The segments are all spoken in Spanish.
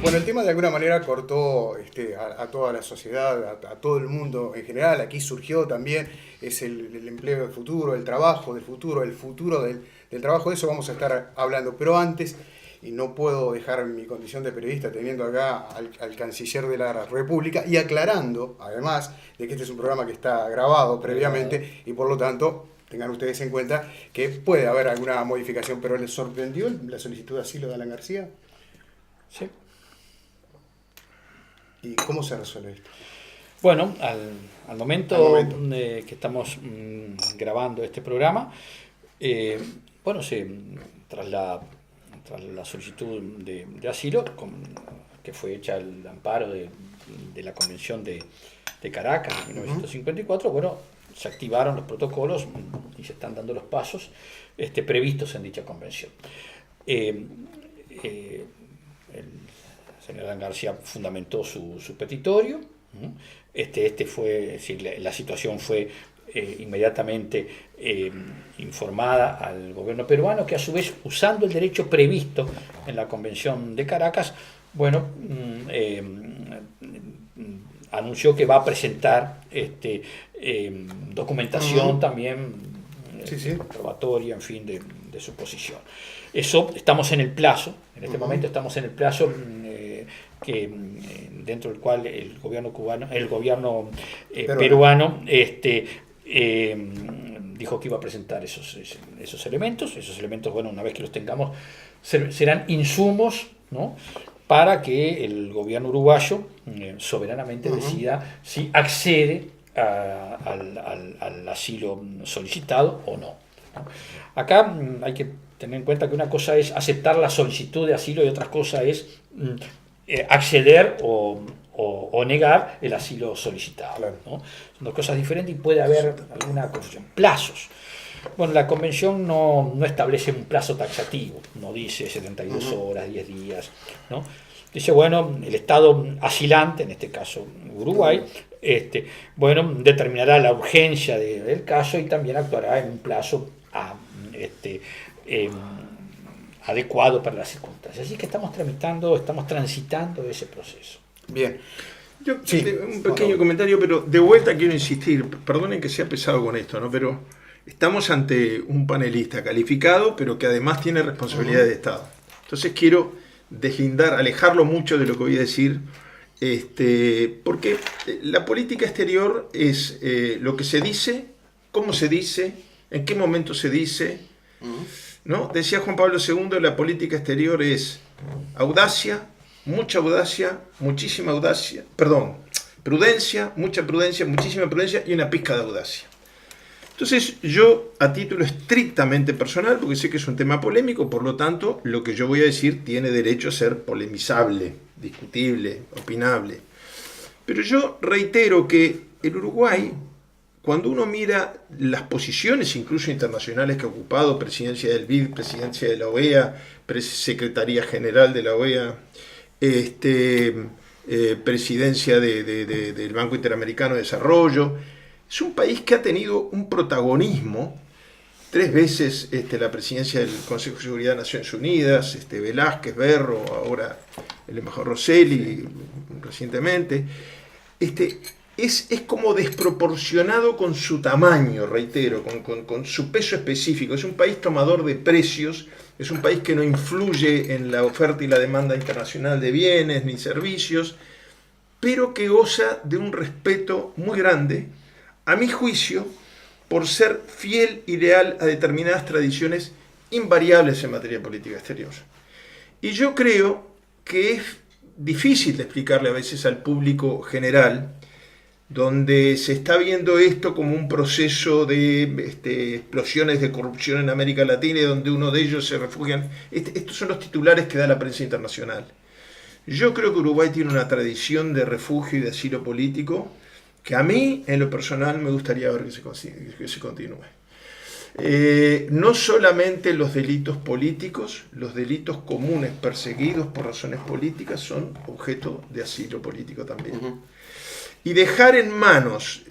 Bueno, el tema de alguna manera cortó a toda la sociedad, a todo el mundo en general. Aquí surgió también, es el empleo del futuro, el trabajo del futuro, el futuro del trabajo. De eso vamos a estar hablando. Pero antes, y no puedo dejar mi condición de periodista teniendo acá al canciller de la República y aclarando, además, de que este es un programa que está grabado previamente y por lo tanto tengan ustedes en cuenta que puede haber alguna modificación. Pero ¿les sorprendió la solicitud de asilo de Alan García? Sí. ¿Y cómo se resuelve esto? Bueno, al momento que estamos grabando este programa, bueno, tras la solicitud de asilo, que fue hecha al amparo de la Convención de Caracas de 1954, bueno, se activaron los protocolos y se están dando los pasos previstos en dicha convención. El señor Alan García fundamentó su petitorio. Fue, es decir, la situación fue inmediatamente informada al gobierno peruano, que a su vez, usando el derecho previsto en la Convención de Caracas, bueno, anunció que va a presentar documentación también probatoria, en fin, de su posición. Eso, estamos en el plazo, en este momento estamos en el plazo dentro del cual el gobierno peruano dijo que iba a presentar esos elementos. Esos elementos, bueno, una vez que los tengamos, serán insumos, ¿no?, para que el gobierno uruguayo soberanamente decida si accede al asilo solicitado o no. Acá hay que tener en cuenta que una cosa es aceptar la solicitud de asilo y otra cosa es acceder o negar el asilo solicitado. Claro. ¿No? Son dos cosas diferentes y puede haber alguna confusión. Plazos. Bueno, la convención no establece un plazo taxativo, no dice 72 horas, 10 días, ¿no? Dice, bueno, el Estado asilante, en este caso Uruguay, bueno, determinará la urgencia del caso y también actuará en un plazo adecuado para las circunstancias. Así que estamos transitando ese proceso. Bien. Yo, un pequeño comentario, pero de vuelta quiero insistir, perdonen que sea pesado con esto, ¿no? Pero estamos ante un panelista calificado, pero que además tiene responsabilidad de Estado. Entonces quiero alejarlo mucho de lo que voy a decir, porque la política exterior es lo que se dice, cómo se dice, en qué momento se dice, ¿no? Decía Juan Pablo II, la política exterior es audacia, mucha audacia, muchísima audacia, prudencia, mucha prudencia, muchísima prudencia y una pizca de audacia. Entonces yo, a título estrictamente personal, porque sé que es un tema polémico, por lo tanto, lo que yo voy a decir tiene derecho a ser polemizable, discutible, opinable. Pero yo reitero que el Uruguay, cuando uno mira las posiciones incluso internacionales que ha ocupado, presidencia del BID, presidencia de la OEA, secretaría general de la OEA, presidencia del Banco Interamericano de Desarrollo, es un país que ha tenido un protagonismo, 3 veces la presidencia del Consejo de Seguridad de Naciones Unidas, Velázquez, Berro, ahora el embajador Rosselli, recientemente, es como desproporcionado con su tamaño, reitero, con su peso específico. Es un país tomador de precios, es un país que no influye en la oferta y la demanda internacional de bienes ni servicios, pero que goza de un respeto muy grande, a mi juicio, por ser fiel y leal a determinadas tradiciones invariables en materia de política exterior. Y yo creo que es difícil de explicarle a veces al público general, donde se está viendo esto como un proceso de explosiones de corrupción en América Latina y donde uno de ellos se refugian. Estos son los titulares que da la prensa internacional. Yo creo que Uruguay tiene una tradición de refugio y de asilo político que a mí, en lo personal, me gustaría ver que se continúe. No solamente los delitos políticos, los delitos comunes perseguidos por razones políticas son objeto de asilo político también. Y dejar en manos,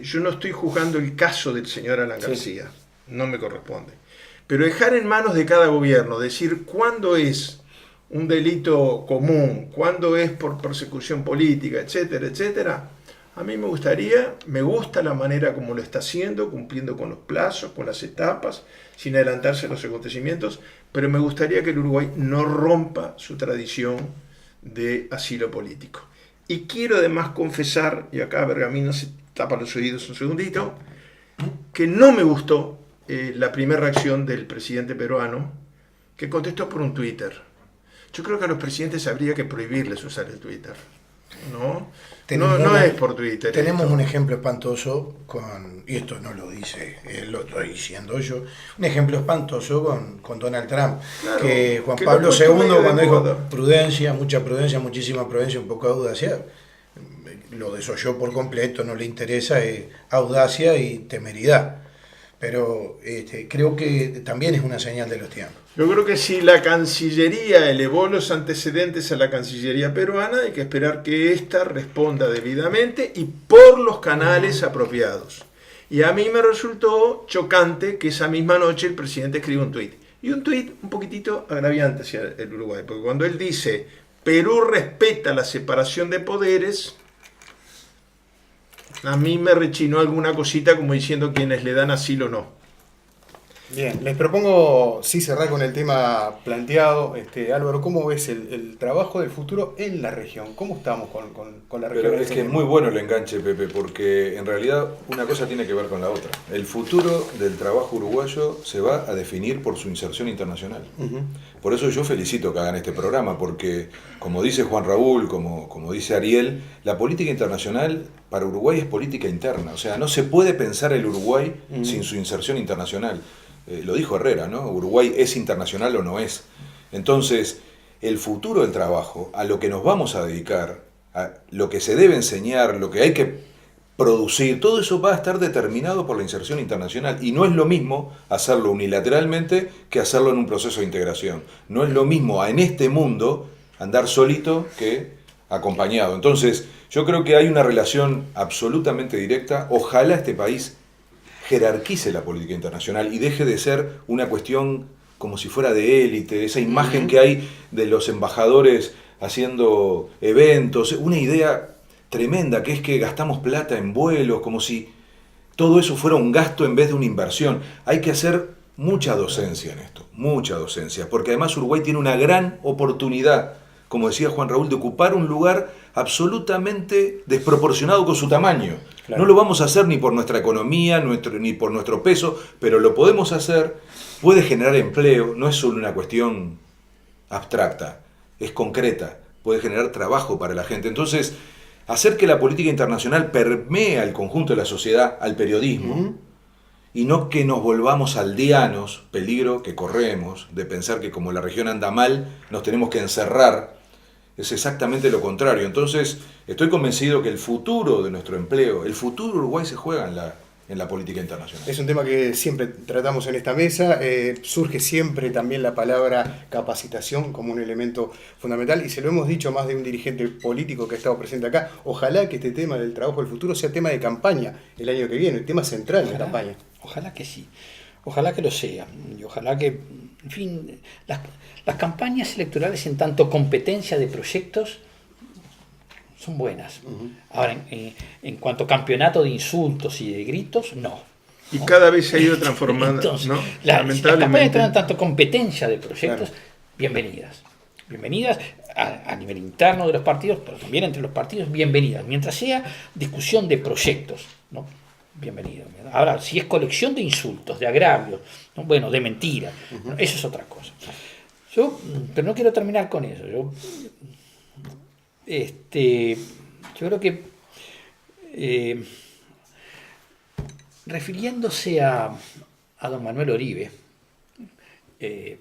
yo no estoy juzgando el caso del señor Alan García, no me corresponde, pero dejar en manos de cada gobierno, decir cuándo es un delito común, cuándo es por persecución política, etcétera, etcétera, a mí me gusta la manera como lo está haciendo, cumpliendo con los plazos, con las etapas, sin adelantarse a los acontecimientos, pero me gustaría que el Uruguay no rompa su tradición de asilo político. Y quiero además confesar, y acá Bergamino se tapa los oídos un segundito, que no me gustó la primera reacción del presidente peruano, que contestó por un Twitter. Yo creo que a los presidentes habría que prohibirles usar el Twitter, ¿no? No es por Twitter. Tenemos un ejemplo espantoso y esto no lo dice, lo estoy diciendo yo, un ejemplo espantoso con Donald Trump, claro, que Juan Pablo II cuando dijo prudencia, mucha prudencia, muchísima prudencia, un poco de audacia, lo desoyó por completo, no le interesa, audacia y temeridad. Pero creo que también es una señal de los tiempos. Yo creo que si la Cancillería elevó los antecedentes a la Cancillería peruana, hay que esperar que ésta responda debidamente y por los canales apropiados. Y a mí me resultó chocante que esa misma noche el presidente escriba un tuit. Y un tuit un poquitito agraviante hacia el Uruguay, porque cuando él dice Perú respeta la separación de poderes, a mí me rechinó alguna cosita como diciendo quienes le dan asilo no. Bien, les propongo sí cerrar con el tema planteado. Álvaro, ¿cómo ves el trabajo del futuro en la región? ¿Cómo estamos con la región? Pero es que es muy bueno el enganche, Pepe, porque en realidad una cosa tiene que ver con la otra. El futuro del trabajo uruguayo se va a definir por su inserción internacional. Uh-huh. Por eso yo felicito que hagan este programa, porque como dice Juan Raúl, como dice Ariel, la política internacional para Uruguay es política interna. O sea, no se puede pensar el Uruguay sin su inserción internacional. Lo dijo Herrera, ¿no? Uruguay es internacional o no es. Entonces, el futuro del trabajo, a lo que nos vamos a dedicar, a lo que se debe enseñar, lo que hay que producir, todo eso va a estar determinado por la inserción internacional. Y no es lo mismo hacerlo unilateralmente que hacerlo en un proceso de integración. No es lo mismo en este mundo andar solito que acompañado. Entonces, yo creo que hay una relación absolutamente directa. Ojalá este país jerarquice la política internacional y deje de ser una cuestión como si fuera de élite, esa imagen que hay de los embajadores haciendo eventos, una idea tremenda que es que gastamos plata en vuelos, como si todo eso fuera un gasto en vez de una inversión. Hay que hacer mucha docencia en esto, mucha docencia, porque además Uruguay tiene una gran oportunidad, como decía Juan Raúl, de ocupar un lugar absolutamente desproporcionado con su tamaño. Claro. No lo vamos a hacer ni por nuestra economía, ni por nuestro peso, pero lo podemos hacer, puede generar empleo, no es solo una cuestión abstracta, es concreta, puede generar trabajo para la gente. Entonces, hacer que la política internacional permee al conjunto de la sociedad, al periodismo, y no que nos volvamos aldeanos, peligro que corremos, de pensar que como la región anda mal, nos tenemos que encerrar. Es exactamente lo contrario. Entonces, estoy convencido que el futuro de nuestro empleo, el futuro de Uruguay se juega en la política internacional. Es un tema que siempre tratamos en esta mesa. Surge siempre también la palabra capacitación como un elemento fundamental, y se lo hemos dicho a más de un dirigente político que ha estado presente acá. Ojalá que este tema del trabajo del futuro sea tema de campaña el año que viene, el tema central de campaña. Ojalá que sí. Ojalá que lo sea. Y ojalá que, en fin, las campañas electorales en tanto competencia de proyectos son buenas. Uh-huh. Ahora, en cuanto a campeonato de insultos y de gritos, no. Y cada vez se ha ido transformando. Entonces, ¿no? Las campañas en tanto competencia de proyectos, claro, bienvenidas. Bienvenidas a nivel interno de los partidos, pero también entre los partidos, bienvenidas. Mientras sea discusión de proyectos, ¿no? Bienvenido. Ahora, si es colección de insultos, de agravios, ¿no? Bueno, de mentiras, ¿no? Eso es otra cosa. Pero no quiero terminar con eso. Yo creo que refiriéndose a don Manuel Oribe, que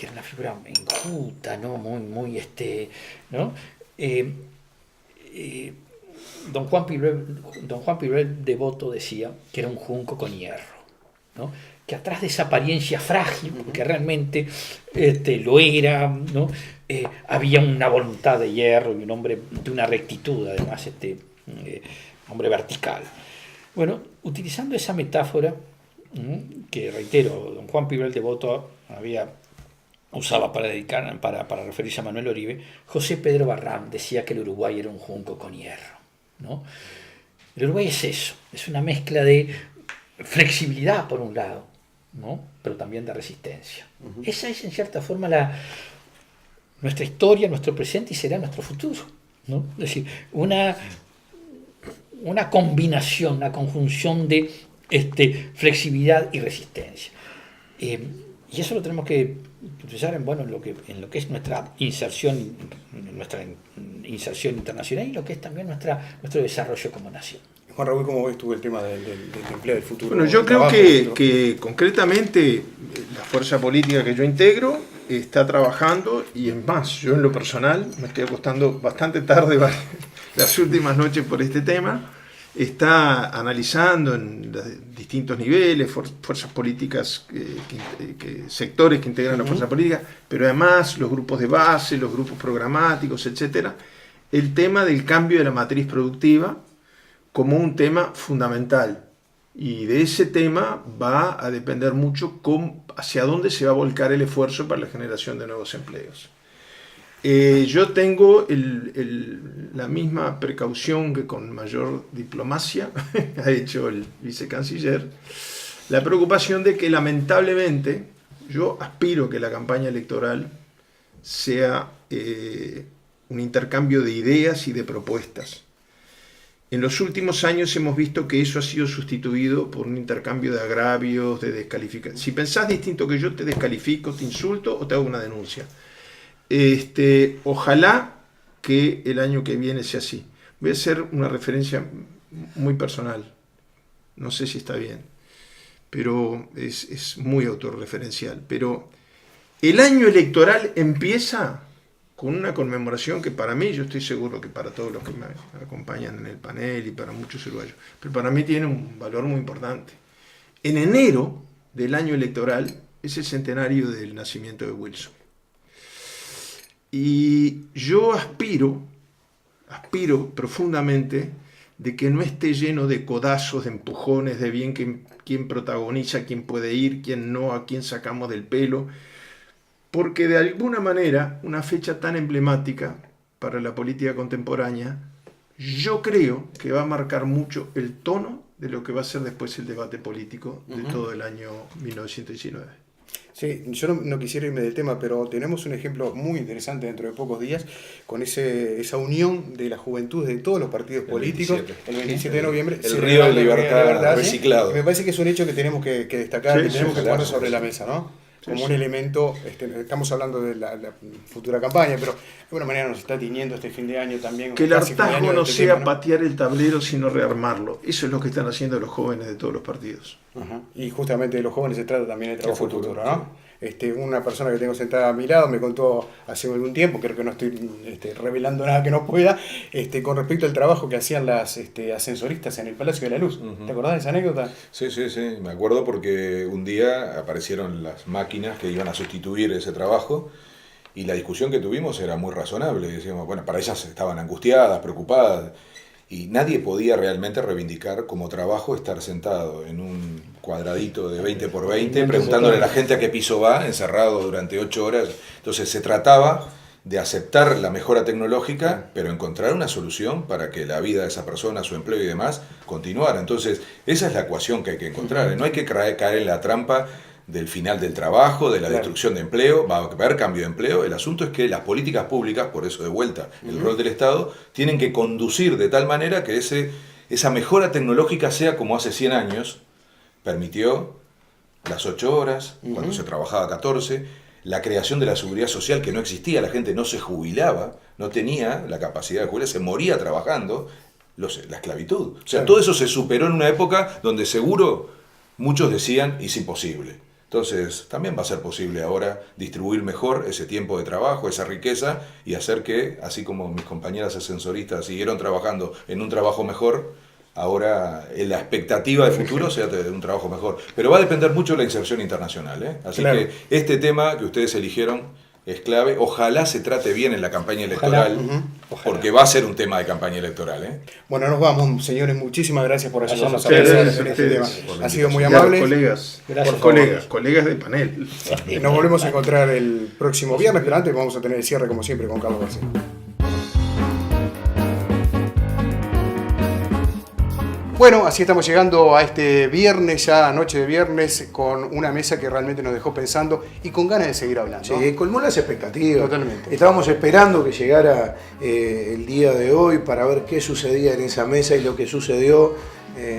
era una figura enjuta, ¿no? Muy ¿no? Don Juan Piruel Devoto decía que era un junco con hierro, ¿no? Que atrás de esa apariencia frágil, porque realmente lo era, ¿no? Había una voluntad de hierro y un hombre de una rectitud, además, hombre vertical. Bueno, utilizando esa metáfora, que reitero, don Juan Piruel Devoto había usaba para referirse a Manuel Oribe, José Pedro Barram decía que el Uruguay era un junco con hierro, ¿no? El Uruguay es eso, es una mezcla de flexibilidad por un lado, ¿no? Pero también de resistencia. Esa es en cierta forma nuestra historia, nuestro presente y será nuestro futuro, ¿no? Es decir, una combinación, una conjunción de flexibilidad y resistencia. Y eso lo tenemos que utilizar en lo que es nuestra inserción internacional y lo que es también nuestro desarrollo como nación. Juan Raúl, ¿cómo ves tú el tema del empleo del futuro? Bueno, yo creo que concretamente la fuerza política que yo integro está trabajando, y es más, yo en lo personal me estoy acostando bastante tarde las últimas noches por este tema. Está analizando en distintos niveles, fuerzas políticas, sectores que integran la fuerza política, pero además los grupos de base, los grupos programáticos, etcétera, el tema del cambio de la matriz productiva como un tema fundamental. Y de ese tema va a depender mucho hacia dónde se va a volcar el esfuerzo para la generación de nuevos empleos. Yo tengo la misma precaución que con mayor diplomacia ha hecho el vicecanciller, la preocupación de que lamentablemente yo aspiro que la campaña electoral sea un intercambio de ideas y de propuestas. En los últimos años hemos visto que eso ha sido sustituido por un intercambio de agravios, de descalificación. Si pensás distinto que yo, te descalifico, te insulto o te hago una denuncia. Ojalá que el año que viene sea así. Voy a hacer una referencia muy personal. No sé si está bien, pero es muy autorreferencial. Pero el año electoral empieza con una conmemoración que para mí, yo estoy seguro que para todos los que me acompañan en el panel y para muchos uruguayos, pero para mí tiene un valor muy importante. En enero del año electoral es el centenario del nacimiento de Wilson. Y yo aspiro profundamente de que no esté lleno de codazos, de empujones, de bien quién protagoniza, quién puede ir, quién no, a quién sacamos del pelo, porque de alguna manera una fecha tan emblemática para la política contemporánea, yo creo que va a marcar mucho el tono de lo que va a ser después el debate político de todo el año 1919. Sí, yo no quisiera irme del tema, pero tenemos un ejemplo muy interesante dentro de pocos días con esa unión de la juventud de todos los partidos políticos el 27 de noviembre. El río de libertad reciclado. ¿Sí? Me parece que es un hecho que tenemos que destacar, sí, que tenemos que poner sobre sí. la mesa, ¿no? Como Sí, un elemento, estamos hablando de la futura campaña, pero de alguna manera nos está tiñendo este fin de año también. Que el casi fin de hartazgo año no de este sea tema, ¿no? patear el tablero, sino rearmarlo. Eso es lo que están haciendo los jóvenes de todos los partidos. Ajá. Y justamente de los jóvenes se trata también el trabajo futuro, futuro, ¿no? Una persona que tengo sentada a mi lado me contó hace algún tiempo, creo que no estoy revelando nada que no pueda, con respecto al trabajo que hacían las ascensoristas en el Palacio de la Luz. ¿Te acordás de esa anécdota? Sí, me acuerdo porque un día aparecieron las máquinas que iban a sustituir ese trabajo y la discusión que tuvimos era muy razonable. Decíamos, bueno, para ellas estaban angustiadas, preocupadas y nadie podía realmente reivindicar como trabajo estar sentado en un cuadradito de 20 por 20 preguntándole a la gente a qué piso va, encerrado durante 8 horas. Entonces se trataba de aceptar la mejora tecnológica, pero encontrar una solución para que la vida de esa persona, su empleo y demás, continuara. Entonces, esa es la ecuación que hay que encontrar. No hay que caer en la trampa del final del trabajo, de la destrucción de empleo, va a haber cambio de empleo. El asunto es que las políticas públicas, por eso de vuelta el rol del Estado, tienen que conducir de tal manera que esa mejora tecnológica sea como hace 100 años, permitió las 8 horas, cuando se trabajaba 14, la creación de la seguridad social que no existía, la gente no se jubilaba, no tenía la capacidad de jubilarse, se moría trabajando, la esclavitud. O sea, todo eso se superó en una época donde seguro muchos decían es imposible. Entonces, también va a ser posible ahora distribuir mejor ese tiempo de trabajo, esa riqueza, y hacer que, así como mis compañeras ascensoristas siguieron trabajando en un trabajo mejor, ahora la expectativa de futuro sea de un trabajo mejor. Pero va a depender mucho de la inserción internacional, ¿eh? Así que este tema que ustedes eligieron es clave. Ojalá se trate bien en la campaña electoral, Ojalá. porque va a ser un tema de campaña electoral, ¿eh? Bueno, nos vamos, señores. Muchísimas gracias por ayudarnos a Gracias a pensar ustedes, en este tema. ustedes. Ha sido muy Y a amable. los colegas, Gracias. colegas de panel. Nos volvemos a encontrar el próximo viernes, pero antes vamos a tener el cierre, como siempre, con Carlos García. Bueno, así estamos llegando a este viernes, ya noche de viernes, con una mesa que realmente nos dejó pensando y con ganas de seguir hablando. Sí, colmó las expectativas. Totalmente. Estábamos esperando que llegara el día de hoy para ver qué sucedía en esa mesa y lo que sucedió,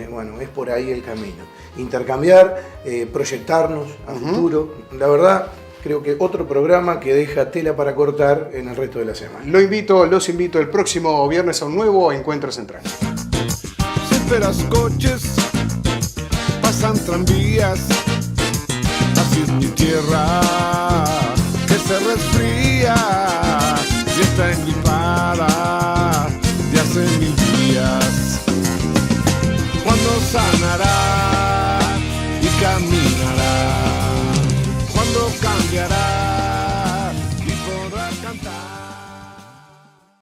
bueno, es por ahí el camino. Intercambiar, proyectarnos a futuro. La verdad, creo que otro programa que deja tela para cortar en el resto de la semana. Los invito el próximo viernes a un nuevo Encuentro Central. Esperas coches, pasan tranvías, así es mi tierra que se resfría y está engripada de hace 1000 días. Cuando sanará y caminará, cuando cambiará y podrá cantar.